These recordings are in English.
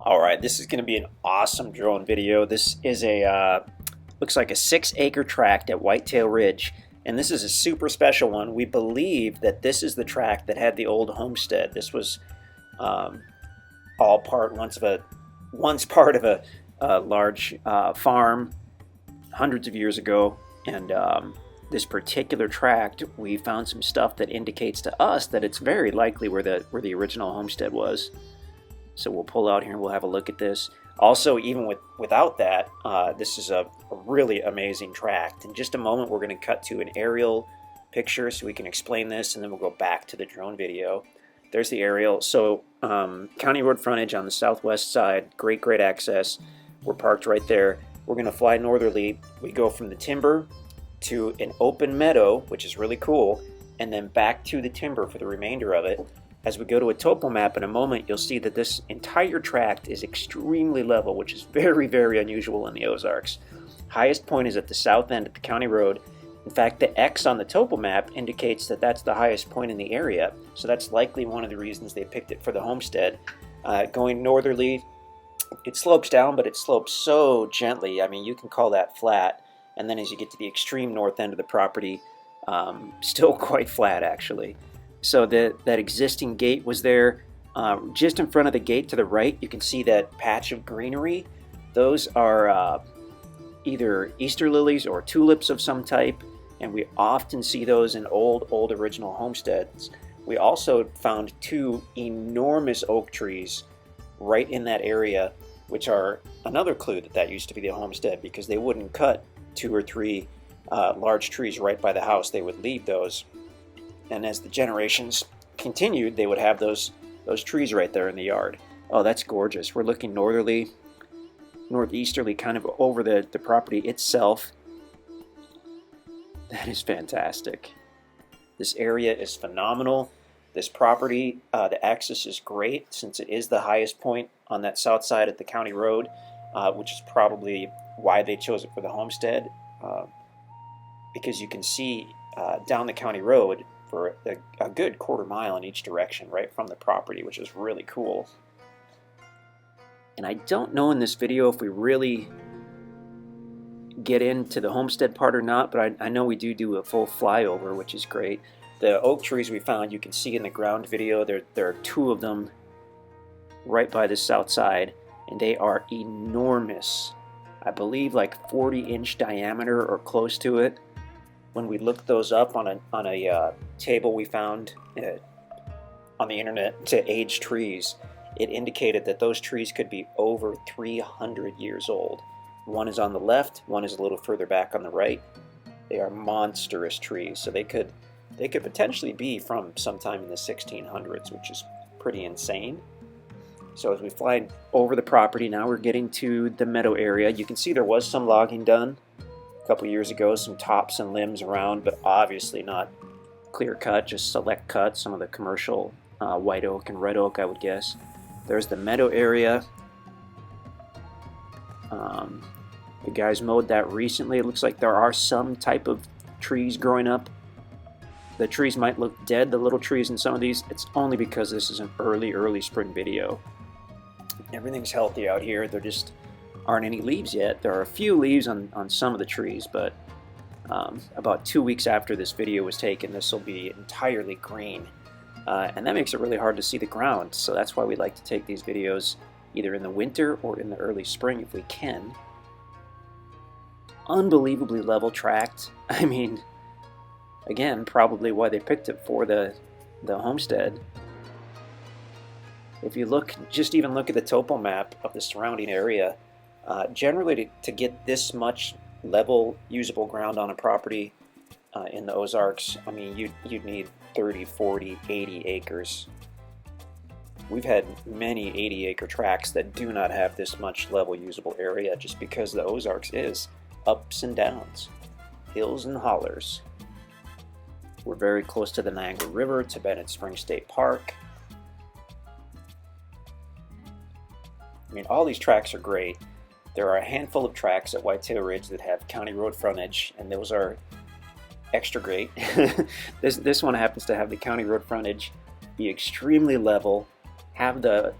All right, this is going to be an awesome drone video. This is a looks like a 6-acre tract at Whitetail Ridge, and this is a super special one. We believe that this is the tract that had the old homestead. This was all part once part of a large farm hundreds of years ago, and this particular tract, we found some stuff that indicates to us that it's very likely where the original homestead was. So we'll pull out here and we'll have a look at this. Also, even without that, this is a really amazing tract. In just a moment, we're going to cut to an aerial picture so we can explain this, and then we'll go back to the drone video. There's the aerial. So county road frontage on the southwest side, great access. We're parked right there. We're going to fly northerly. We go from the timber to an open meadow, which is really cool, and then back to the timber for the remainder of it. As we go to a topo map in a moment, you'll see that this entire tract is extremely level, which is very unusual in the Ozarks. Highest point is at the south end of the county road. In fact, the X on the topo map indicates that that's the highest point in the area, so that's likely one of the reasons they picked it for the homestead. Going northerly, it slopes down, but it slopes so gently. I mean, you can call that flat. And then as you get to the extreme north end of the property, still quite flat actually. So that existing gate was there. Just in front of the gate to the right, you can see that patch of greenery. Those are either Easter lilies or tulips of some type, and we often see those in old original homesteads. We also found 2 enormous oak trees right in that area, which are another clue that used to be the homestead, because they wouldn't cut 2 or 3 large trees right by the house. They would leave those, and as the generations continued, they would have those trees right there in the yard. Oh, that's gorgeous. We're looking northeasterly, kind of over the property itself. That is fantastic. This area is phenomenal. This property, the access is great since it is the highest point on that south side of the county road, which is probably why they chose it for the homestead, because you can see down the county road for a good quarter mile in each direction right from the property, which is really cool. And I don't know in this video if we really get into the homestead part or not, but I know we do a full flyover, which is great. The oak trees we found, you can see in the ground video, there are 2 of them right by the south side, and they are enormous. I believe like 40-inch diameter or close to it. When we looked those up on a table we found on the internet to age trees, it indicated that those trees could be over 300 years old. One is on the left, one is a little further back on the right. They are monstrous trees, so they could potentially be from sometime in the 1600s, which is pretty insane. So as we fly over the property, now we're getting to the meadow area. You can see there was some logging done a couple years ago, some tops and limbs around, but obviously not clear cut, just select cut, some of the commercial white oak and red oak, I would guess. There's the meadow area. The guys mowed that recently. It looks like there are some type of trees growing up. The trees might look dead, the little trees in some of these. It's only because this is an early spring video. Everything's healthy out here. There just aren't any leaves yet. There are a few leaves on some of the trees, but about 2 weeks after this video was taken, this will be entirely green. And that makes it really hard to see the ground, so that's why we like to take these videos either in the winter or in the early spring if we can. Unbelievably level tract. I mean, again, probably why they picked it for the homestead. If you even look at the topo map of the surrounding area, generally to get this much level usable ground on a property in the Ozarks, I mean, you'd need 30, 40, 80 acres. We've had many 80-acre tracts that do not have this much level usable area, just because the Ozarks is ups and downs, hills and hollers. We're very close to the Niagara River, to Bennett Springs State Park. I mean, all these tracts are great. There are a handful of tracts at Whitetail Ridge that have county road frontage, and those are extra great. This one happens to have the county road frontage, be extremely level, have the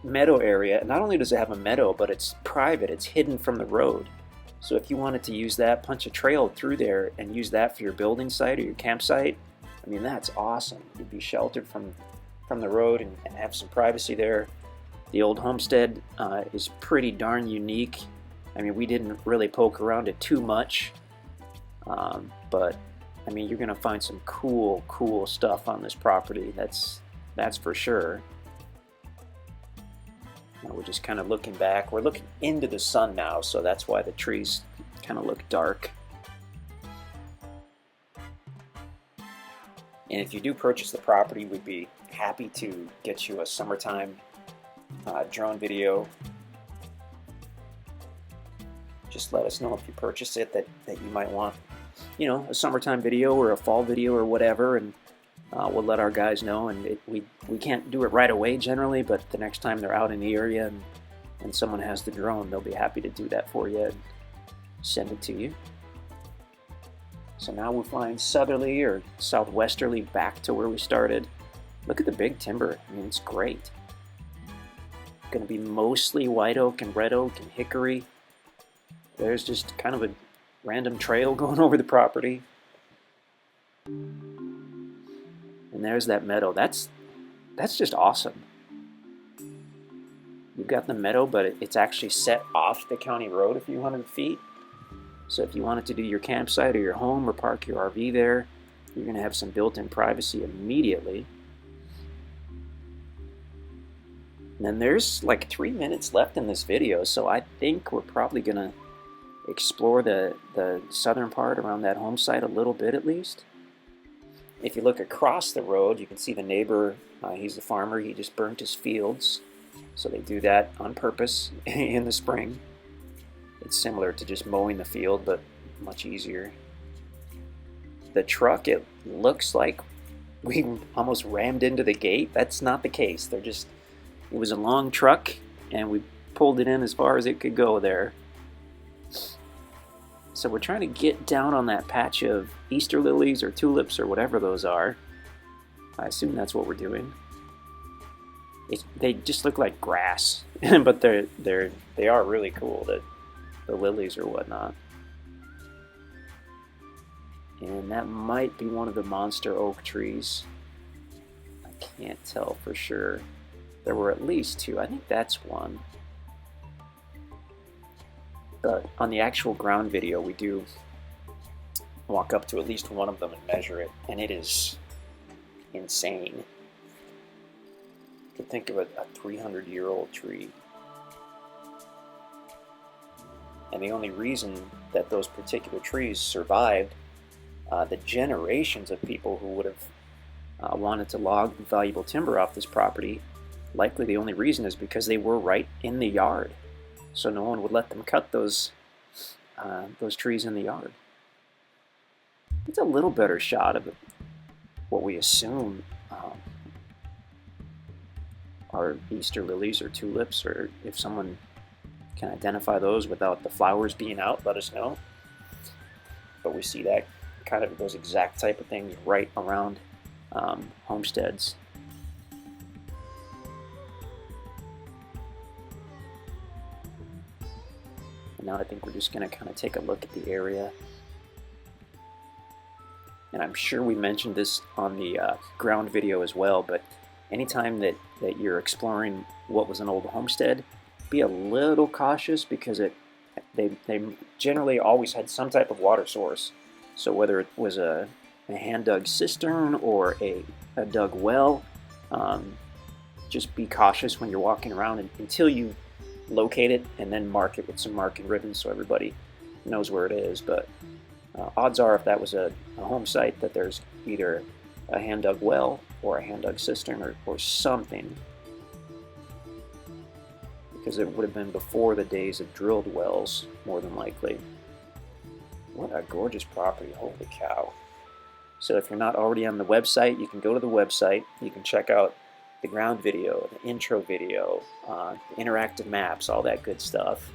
meadow area. Not only does it have a meadow, but it's private, it's hidden from the road. So if you wanted to use that, punch a trail through there and use that for your building site or your campsite, I mean, that's awesome. You'd be sheltered from the road and have some privacy there. The old homestead is pretty darn unique. I mean, we didn't really poke around it too much, but I mean, you're gonna find some cool stuff on this property. That's for sure. Now we're just kind of looking back. We're looking into the sun now, so that's why the trees kind of look dark. And if you do purchase the property, we'd be happy to get you a summertime drone video. Just let us know if you purchase it that you might want, you know, a summertime video or a fall video or whatever, and we'll let our guys know. And we can't do it right away generally, but the next time they're out in the area and someone has the drone, they'll be happy to do that for you and send it to you. So now we're flying southerly or southwesterly back to where we started. Look at the big timber. I mean, it's great. Going to be mostly white oak and red oak and hickory. There's just kind of a random trail going over the property. And there's that meadow. That's just awesome. You've got the meadow, but it's actually set off the county road a few hundred feet. So if you wanted to do your campsite or your home or park your RV there, you're going to have some built-in privacy immediately. And then there's like 3 minutes left in this video, so I think we're probably going to explore the southern part around that home site a little bit at least. If you look across the road, you can see the neighbor. He's a farmer. He just burnt his fields. So they do that on purpose in the spring. It's similar to just mowing the field, but much easier. The truck, it looks like we almost rammed into the gate. That's not the case. It was a long truck, and we pulled it in as far as it could go there. So we're trying to get down on that patch of Easter lilies or tulips or whatever those are. I assume that's what we're doing. They just look like grass, but they are really cool. The lilies or whatnot. And that might be one of the monster oak trees. I can't tell for sure. There were at least two. I think that's one. But on the actual ground video, we do walk up to at least one of them and measure it, and it is insane. You could think of a 300-year-old tree. And the only reason that those particular trees survived, the generations of people who would have wanted to log valuable timber off this property, likely the only reason is because they were right in the yard. So no one would let them cut those trees in the yard. It's a little better shot of what we assume are Easter lilies or tulips, or if someone can identify those without the flowers being out, let us know. But we see that kind of those exact type of things right around homesteads. And now I think we're just going to kind of take a look at the area. And I'm sure we mentioned this on the ground video as well, but anytime that you're exploring what was an old homestead, be a little cautious because they generally always had some type of water source. So whether it was a hand-dug cistern or a dug well, just be cautious when you're walking around until you locate it and then mark it with some marking ribbons so everybody knows where it is. But odds are if that was a home site that there's either a hand-dug well or a hand-dug cistern or something, because it would have been before the days of drilled wells, more than likely. What a gorgeous property, holy cow. So if you're not already on the website, you can go to the website, you can check out the ground video, the intro video, the interactive maps, all that good stuff.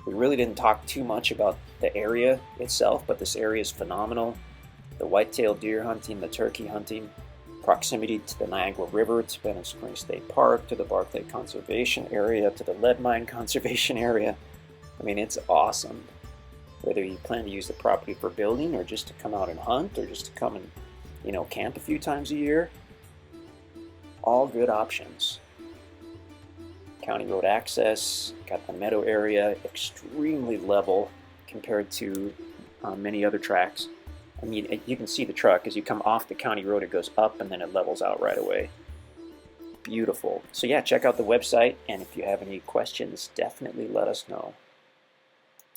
We really didn't talk too much about the area itself, but this area is phenomenal. The whitetail deer hunting, the turkey hunting, proximity to the Niagara River, to Benton Springs State Park, to the Barclay Conservation Area, to the Lead Mine Conservation Area. I mean, it's awesome. Whether you plan to use the property for building or just to come out and hunt or just to come and, you know, camp a few times a year, all good options. County road access, got the meadow area, extremely level compared to many other tracks. I mean, you can see the truck as you come off the county road, it goes up and then it levels out right away. Beautiful. So yeah, check out the website, and if you have any questions, definitely let us know.